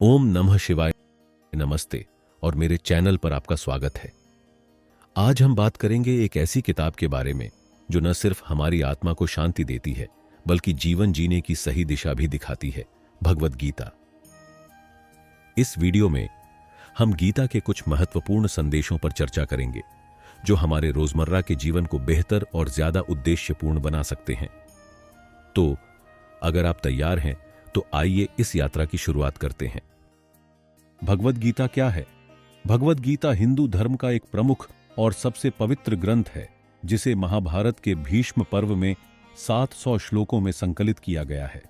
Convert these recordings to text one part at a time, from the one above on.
ओम नमः शिवाय। नमस्ते और मेरे चैनल पर आपका स्वागत है। आज हम बात करेंगे एक ऐसी किताब के बारे में जो न सिर्फ हमारी आत्मा को शांति देती है बल्कि जीवन जीने की सही दिशा भी दिखाती है, भगवद गीता। इस वीडियो में हम गीता के कुछ महत्वपूर्ण संदेशों पर चर्चा करेंगे जो हमारे रोजमर्रा के जीवन को बेहतर और ज्यादा उद्देश्यपूर्ण बना सकते हैं। तो अगर आप तैयार हैं तो आइए इस यात्रा की शुरुआत करते हैं। भगवद गीता क्या है? भगवद गीता हिंदू धर्म का एक प्रमुख और सबसे पवित्र ग्रंथ है जिसे महाभारत के भीष्म पर्व में 700 श्लोकों में संकलित किया गया है।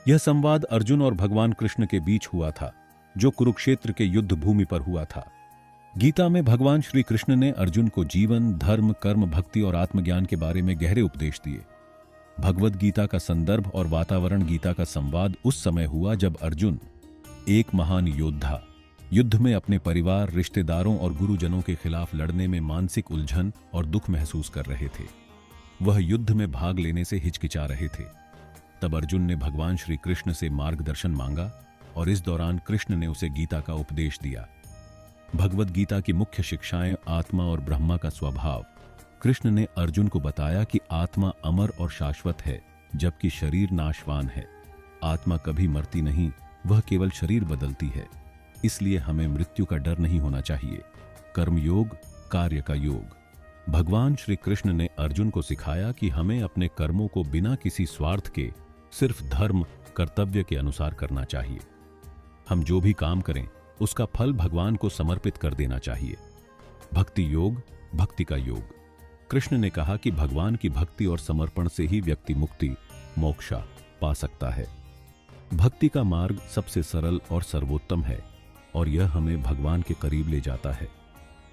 यह संवाद अर्जुन और भगवान कृष्ण के बीच हुआ था जो कुरुक्षेत्र के युद्ध भूमि पर हुआ था। गीता में भगवान श्री कृष्ण ने अर्जुन को जीवन, धर्म, कर्म, भक्ति और आत्मज्ञान के बारे में गहरे उपदेश दिए। भगवद गीता का संदर्भ और वातावरण गीता का संवाद उस समय हुआ जब अर्जुन, एक महान योद्धा, युद्ध में अपने परिवार, रिश्तेदारों और गुरुजनों के खिलाफ लड़ने में मानसिक उलझन और दुख महसूस कर रहे थे। वह युद्ध में भाग लेने से हिचकिचा रहे थे। तब अर्जुन ने भगवान श्री कृष्ण से मार्गदर्शन मांगा और इस दौरान कृष्ण ने उसे गीता का उपदेश दिया। भगवद गीता की मुख्य शिक्षाएं आत्मा और ब्रह्मा का स्वभाव। कृष्ण ने अर्जुन को बताया कि आत्मा अमर और शाश्वत है जबकि शरीर नाशवान है। आत्मा कभी मरती नहीं, वह केवल शरीर बदलती है। इसलिए हमें मृत्यु का डर नहीं होना चाहिए। कर्मयोग, कार्य का योग। भगवान श्री कृष्ण ने अर्जुन को सिखाया कि हमें अपने कर्मों को बिना किसी स्वार्थ के सिर्फ धर्म, कर्तव्य के अनुसार करना चाहिए। हम जो भी काम करें उसका फल भगवान को समर्पित कर देना चाहिए। भक्ति योग, भक्ति का योग। कृष्ण ने कहा कि भगवान की भक्ति और समर्पण से ही व्यक्ति मुक्ति, मोक्षा पा सकता है। भक्ति का मार्ग सबसे सरल और सर्वोत्तम है और यह हमें भगवान के करीब ले जाता है।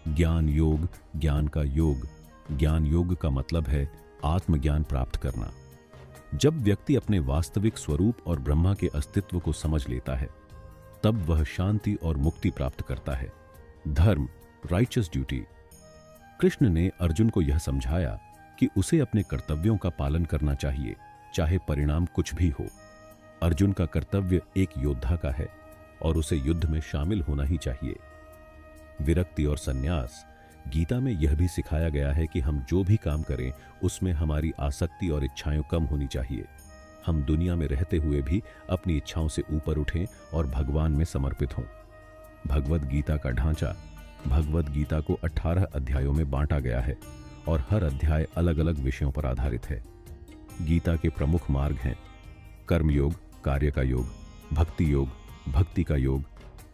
ज्ञान योग, ज्ञान का योग। ज्ञान योग का मतलब है आत्मज्ञान प्राप्त करना। जब व्यक्ति अपने वास्तविक स्वरूप और ब्रह्मा के अस्तित्व को समझ लेता है तब वह शांति और मुक्ति प्राप्त करता है। धर्म, राइचस ड्यूटी। कृष्ण ने अर्जुन को यह समझाया कि उसे अपने कर्तव्यों का पालन करना चाहिए, चाहे परिणाम कुछ भी हो। अर्जुन का कर्तव्य एक योद्धा का है और उसे युद्ध में शामिल होना ही चाहिए। विरक्ति और संन्यास। गीता में यह भी सिखाया गया है कि हम जो भी काम करें उसमें हमारी आसक्ति और इच्छाएं कम होनी चाहिए। हम दुनिया में रहते हुए भी अपनी इच्छाओं से ऊपर उठें और भगवान में समर्पित हों। भगवद गीता का ढांचा। भगवद गीता को 18 अध्यायों में बांटा गया है और हर अध्याय अलग अलग विषयों पर आधारित है। गीता के प्रमुख मार्ग हैं कर्मयोग, कार्य का योग, भक्ति योग, भक्ति का योग,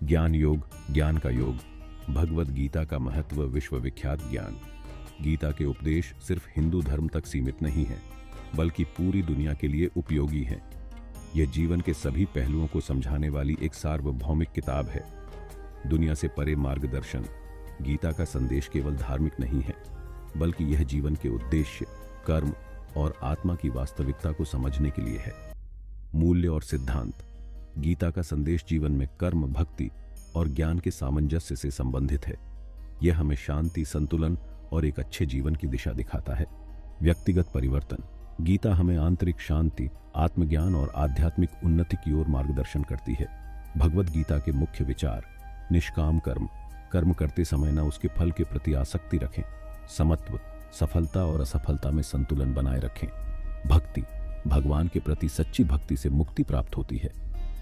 ज्ञान योग, ज्ञान का योग। भगवद गीता का महत्व विश्वविख्यात ज्ञान। गीता के उपदेश सिर्फ हिंदू धर्म तक सीमित नहीं है बल्कि पूरी दुनिया के लिए उपयोगी हैं। यह जीवन के सभी पहलुओं को समझाने वाली एक सार्वभौमिक किताब है। दुनिया से परे मार्गदर्शन। गीता का संदेश केवल धार्मिक नहीं है बल्कि यह जीवन के उद्देश्य, कर्म और आत्मा की वास्तविकता को समझने के लिए है। मूल्य और सिद्धांत। गीता का संदेश जीवन में कर्म, भक्ति और ज्ञान के सामंजस्य से संबंधित है। यह हमें शांति, संतुलन और एक अच्छे जीवन की दिशा दिखाता है। व्यक्तिगत परिवर्तन। गीता हमें आंतरिक शांति, आत्मज्ञान और आध्यात्मिक उन्नति की ओर मार्गदर्शन करती है। भगवद गीता के मुख्य विचार। निष्काम कर्म। कर्म करते समय न उसके फल के प्रति आसक्ति रखें। समत्व। सफलता और असफलता में संतुलन बनाए रखें। भक्ति। भगवान के प्रति सच्ची भक्ति से मुक्ति प्राप्त होती है।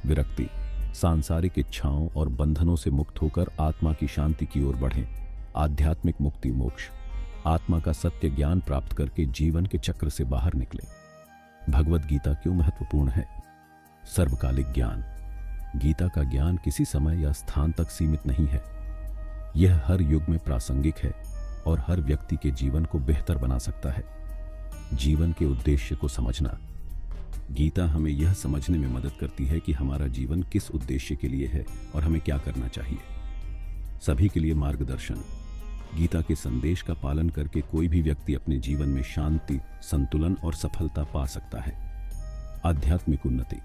विरक्ति। सांसारिक इच्छाओं और बंधनों से मुक्त होकर आत्मा की शांति की ओर बढ़ें। आध्यात्मिक मुक्ति, मोक्ष। आत्मा का सत्य ज्ञान प्राप्त करके जीवन के चक्र से बाहर निकले। भगवद गीता क्यों महत्वपूर्ण है? सर्वकालिक ज्ञान। गीता का ज्ञान किसी समय या स्थान तक सीमित नहीं है। यह हर युग में प्रासंगिक है और हर व्यक्ति के जीवन को बेहतर बना सकता है। जीवन के उद्देश्य को समझना। गीता हमें यह समझने में मदद करती है कि हमारा जीवन किस उद्देश्य के लिए है और हमें क्या करना चाहिए। सभी के लिए मार्गदर्शन। गीता के संदेश का पालन करके कोई भी व्यक्ति अपने जीवन में शांति, संतुलन और सफलता पा सकता है। आध्यात्मिक उन्नति।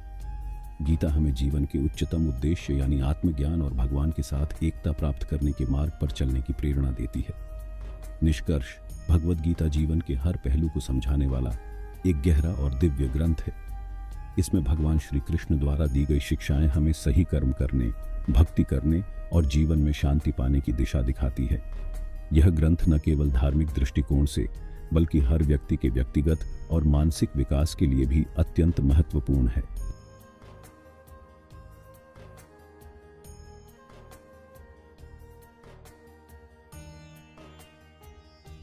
गीता हमें जीवन के उच्चतम उद्देश्य यानी आत्मज्ञान और भगवान के साथ एकता प्राप्त करने के मार्ग पर चलने की प्रेरणा देती है। निष्कर्ष। भगवद गीता जीवन के हर पहलू को समझाने वाला एक गहरा और दिव्य ग्रंथ है। इसमें भगवान श्री कृष्ण द्वारा दी गई शिक्षाएं हमें सही कर्म करने, भक्ति करने और जीवन में शांति पाने की दिशा दिखाती है। यह ग्रंथ न केवल धार्मिक दृष्टिकोण से बल्कि हर व्यक्ति के व्यक्तिगत और मानसिक विकास के लिए भी अत्यंत महत्वपूर्ण है।